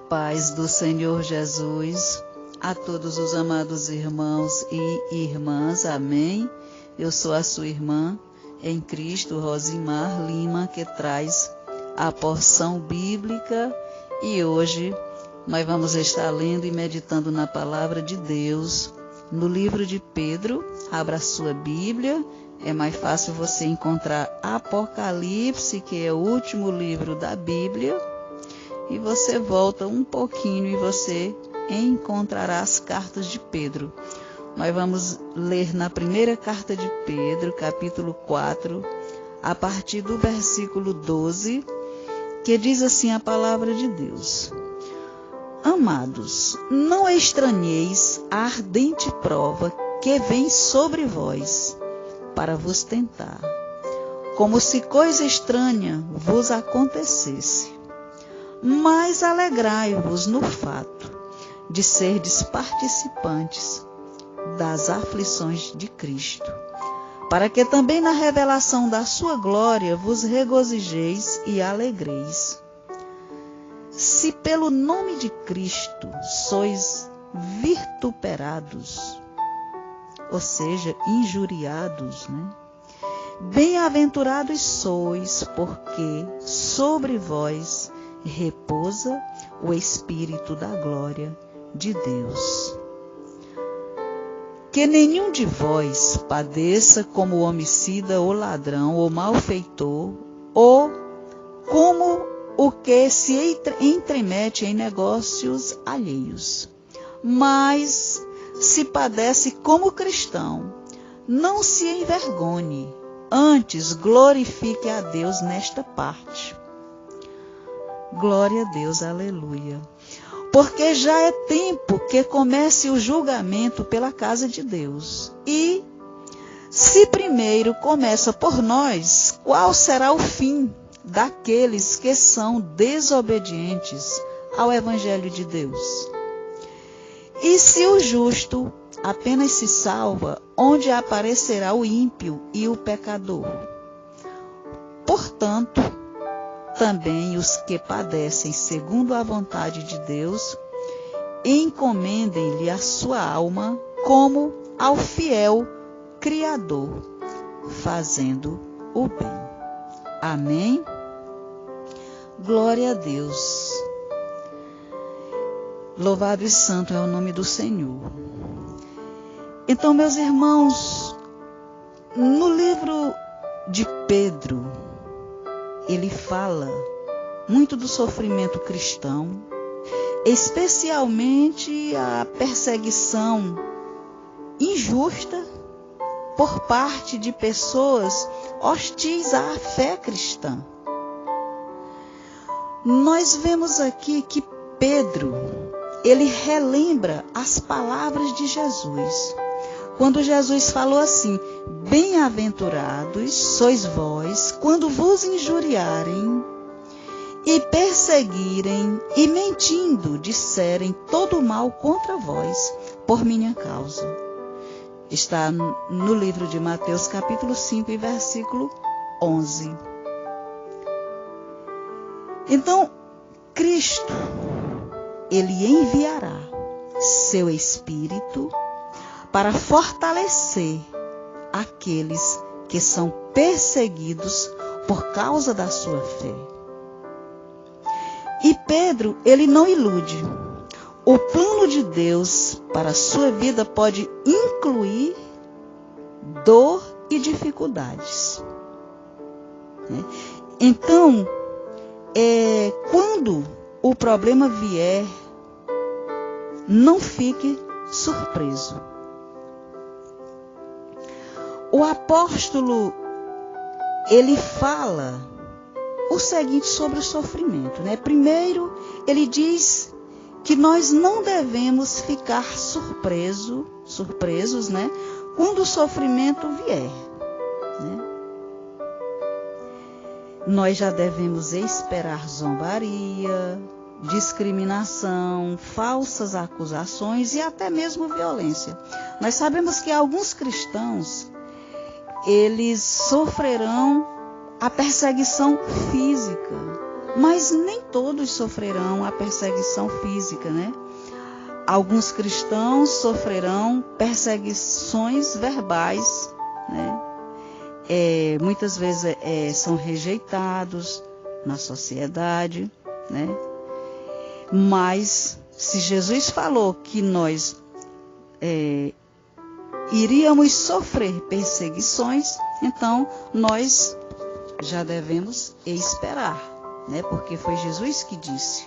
paz do Senhor Jesus a todos os amados irmãos e irmãs, amém? Eu sou a sua irmã em Cristo, Rosimar Lima, que traz a porção bíblica e hoje nós vamos estar lendo e meditando na palavra de Deus, no livro de Pedro. Abra a sua Bíblia, é mais fácil você encontrar Apocalipse, que é o último livro da Bíblia, e você volta um pouquinho e você encontrará as cartas de Pedro. Nós vamos ler na primeira carta de Pedro, capítulo 4, a partir do versículo 12, que diz assim a palavra de Deus: Amados, não estranheis a ardente prova que vem sobre vós, para vos tentar, como se coisa estranha vos acontecesse. Mas alegrai-vos no fato de serdes participantes das aflições de Cristo, para que também na revelação da sua glória vos regozijeis e alegreis. Se pelo nome de Cristo sois vituperados, ou seja, injuriados, Bem-aventurados sois, porque sobre vós repousa o Espírito da glória de Deus. Que nenhum de vós padeça como homicida ou ladrão ou malfeitor, ou como o que se entremete em negócios alheios. Mas, se padece como cristão, não se envergonhe, antes glorifique a Deus nesta parte. Glória a Deus, aleluia. Porque já é tempo que comece o julgamento pela casa de Deus. E, se primeiro começa por nós, qual será o fim daqueles que são desobedientes ao Evangelho de Deus? E se o justo apenas se salva, onde aparecerá o ímpio e o pecador? Portanto, também os que padecem segundo a vontade de Deus, encomendem-lhe a sua alma como ao fiel Criador, fazendo o bem. Amém? Glória a Deus. Louvado e santo é o nome do Senhor. Então, meus irmãos, no livro de Pedro, ele fala muito do sofrimento cristão, especialmente a perseguição injusta por parte de pessoas hostis à fé cristã. Nós vemos aqui que Pedro, ele relembra as palavras de Jesus. Quando Jesus falou assim: Bem-aventurados sois vós, quando vos injuriarem e perseguirem e mentindo disserem todo o mal contra vós, por minha causa. Está no livro de Mateus, capítulo 5, e versículo 11. Então, Cristo, ele enviará seu Espírito para fortalecer aqueles que são perseguidos por causa da sua fé. E Pedro, ele não ilude. O plano de Deus para a sua vida pode incluir dor e dificuldades. Então, quando o problema vier, não fique surpreso. O apóstolo, ele fala o seguinte sobre o sofrimento, Primeiro, ele diz que nós não devemos ficar surpresos, quando o sofrimento vier, Nós já devemos esperar zombaria, discriminação, falsas acusações e até mesmo violência. Nós sabemos que alguns cristãos, eles sofrerão a perseguição física, Mas nem todos sofrerão a perseguição física, né? Alguns cristãos sofrerão perseguições verbais, né? Muitas vezes são rejeitados na sociedade, né? Mas se Jesus falou que nós iríamos sofrer perseguições, então nós já devemos esperar, né? Porque foi Jesus que disse.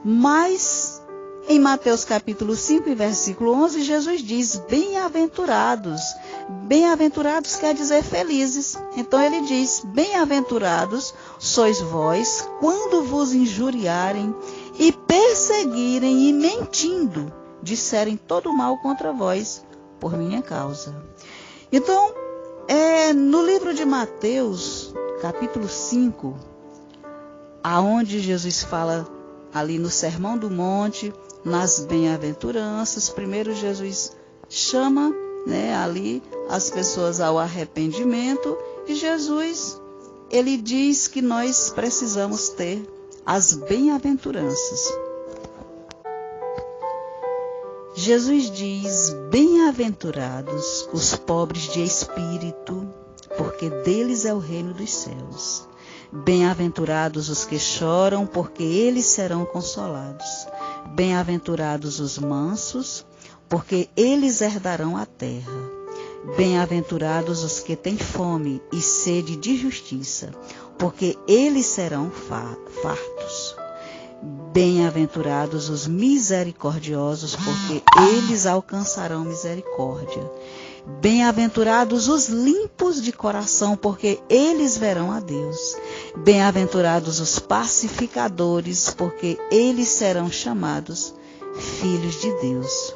Mas em Mateus capítulo 5 e versículo 11, Jesus diz: bem-aventurados. Bem-aventurados quer dizer felizes. Então ele diz: bem-aventurados sois vós quando vos injuriarem e perseguirem e mentindo disserem todo mal contra vós por minha causa. Então, no livro de Mateus, capítulo 5, aonde Jesus fala ali no Sermão do Monte, nas bem-aventuranças, primeiro Jesus chama, né, ali as pessoas ao arrependimento, e Jesus, ele diz que nós precisamos ter as bem-aventuranças. Jesus diz: bem-aventurados os pobres de espírito, porque deles é o reino dos céus. Bem-aventurados os que choram, porque eles serão consolados. Bem-aventurados os mansos, porque eles herdarão a terra. Bem-aventurados os que têm fome e sede de justiça, porque eles serão fartos. Bem-aventurados os misericordiosos, porque eles alcançarão misericórdia. Bem-aventurados os limpos de coração, porque eles verão a Deus. Bem-aventurados os pacificadores, porque eles serão chamados filhos de Deus.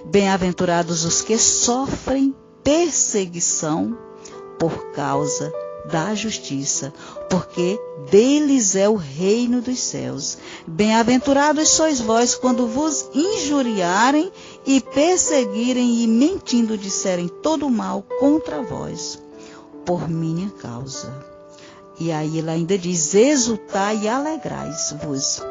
Bem-aventurados os que sofrem perseguição por causa da justiça, porque deles é o reino dos céus. Bem-aventurados sois vós quando vos injuriarem e perseguirem e mentindo disserem todo mal contra vós, por minha causa. E aí ele ainda diz: exultai e alegrai-vos,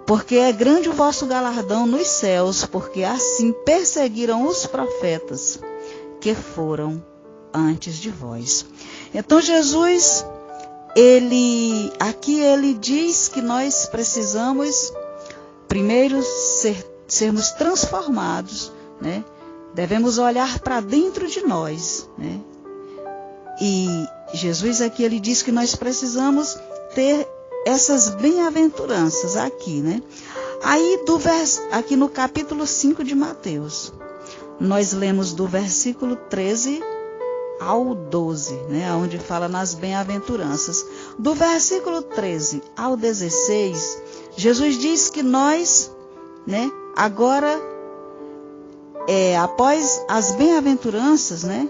porque é grande o vosso galardão nos céus, porque assim perseguiram os profetas que foram antes de vós. Então Jesus, aqui ele diz que nós precisamos primeiro sermos transformados, né? Devemos olhar para dentro de nós, né? E Jesus aqui ele diz que nós precisamos ter essas bem-aventuranças aqui, né? Aí aqui no capítulo 5 de Mateus, nós lemos do versículo 13 ao 12, né, onde fala nas bem-aventuranças. Do versículo 13 ao 16, Jesus diz que nós, né, agora, após as bem-aventuranças, né,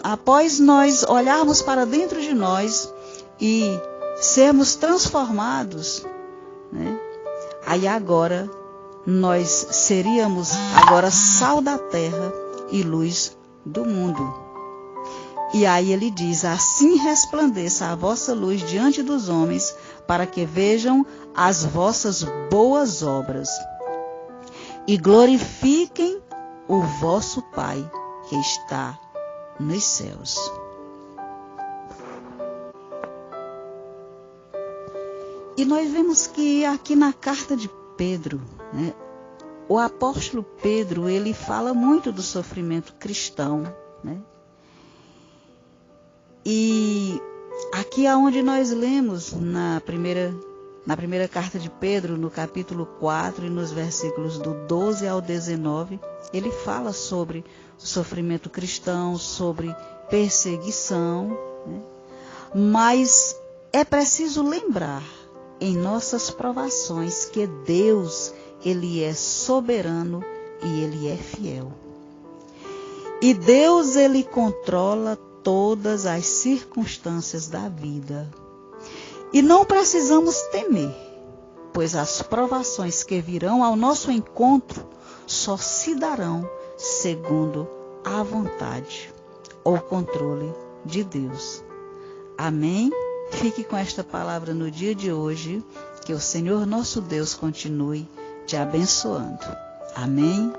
após nós olharmos para dentro de nós e sermos transformados, né, aí agora nós seríamos agora sal da terra e luz do mundo. E aí ele diz: assim resplandeça a vossa luz diante dos homens, para que vejam as vossas boas obras e glorifiquem o vosso Pai que está nos céus. E nós vemos que aqui na carta de Pedro, né, o apóstolo Pedro, ele fala muito do sofrimento cristão, né? E aqui aonde nós lemos na primeira carta de Pedro, no capítulo 4 e nos versículos do 12 ao 19, ele fala sobre o sofrimento cristão, sobre perseguição, né? Mas é preciso lembrar em nossas provações que Deus, ele é soberano e ele é fiel. E Deus, ele controla todas as circunstâncias da vida. E não precisamos temer, pois as provações que virão ao nosso encontro só se darão segundo a vontade ou controle de Deus. Amém? Fique com esta palavra no dia de hoje, que o Senhor nosso Deus continue te abençoando. Amém?